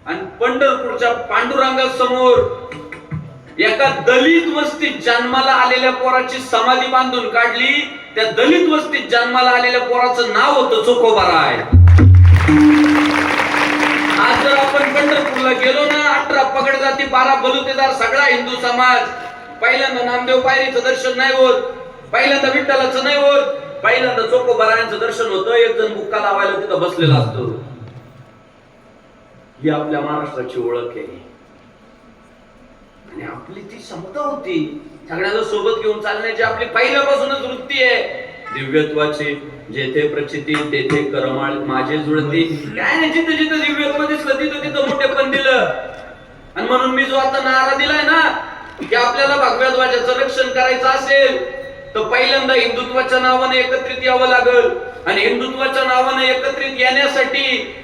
आणि पंढरपूरच्या पांडुरंगासमोर एका दलित वस्तीत जन्माला आलेल्या पोराची समाधी बांधून काढली. त्या दलित वस्तीत जन्माला आलेल्या पोराचं नाव होतं चोखोबाराय. आज जर आपण पंढरपूरला गेलो ना, 18 पगड जाती, 12 बलुतेदार, सगळा हिंदू समाज. पहिल्यांदा नामदेव पायरीचं दर्शन नाही होत, पहिल्यांदा विठ्ठलाचं नाही होत, पहिल्यांदा चोखोबारायांचं दर्शन होतं. एक जण बुक्का लावायला तिथं बसलेला असतो. ही आपल्या महाराष्ट्राची ओळख आहे आणि आपली ती समता होती. सगळ्यांना सोबत घेऊन चालण्याची आपली पहिल्यापासूनच वृत्ती आहे. दिव्यत्वाची जेथे प्रचिती तेथे करमाळ माझे जुळती. काय नाही, जिथं जिथं दिव्यत्व दिसलं तिथं तिथं मोठे पण दिलं. आणि म्हणून मी जो आता नारा दिलाय ना की आपल्याला भगव्या ध्वजाचं रक्षण करायचं असेल तर पहिल्यांदा हिंदुत्वाच्या नावाने एकत्रित यावं लागल. आणि हिंदुत्वाच्या नावाने एकत्रित येण्यासाठी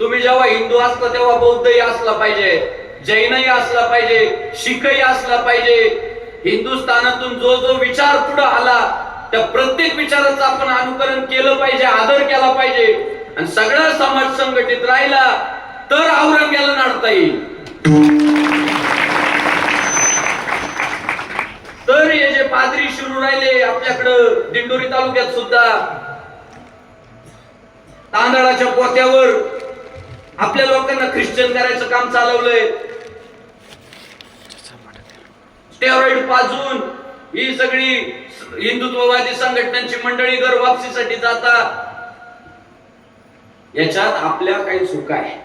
तुम्ही जेव्हा हिंदू असता तेव्हा बौद्धही असला पाहिजे, जैनही असला पाहिजे, शीखही असला पाहिजे. हिंदुस्थानातून जो जो विचार पुढे आला त्या प्रत्येक विचाराचं आपण अनुकरण केलं पाहिजे, आदर केला पाहिजे. आणि सगळा समाज संघटित राहिला तर औरंग्याला नाडता येईल. तर हे जे पादरी शिरू राहिले आपल्याकडं दिंडोरी तालुक्यात सुद्धा तांदळाच्या पोत्यावर आपल्या लोकांना ख्रिश्चन करायचं काम चालवलंय. स्टेरॉइड पाजून ही सगळी हिंदुत्ववादी संघटनांची मंडळी घर वापसीसाठी जातात. याच्यात आपल्या काही चुका आहे.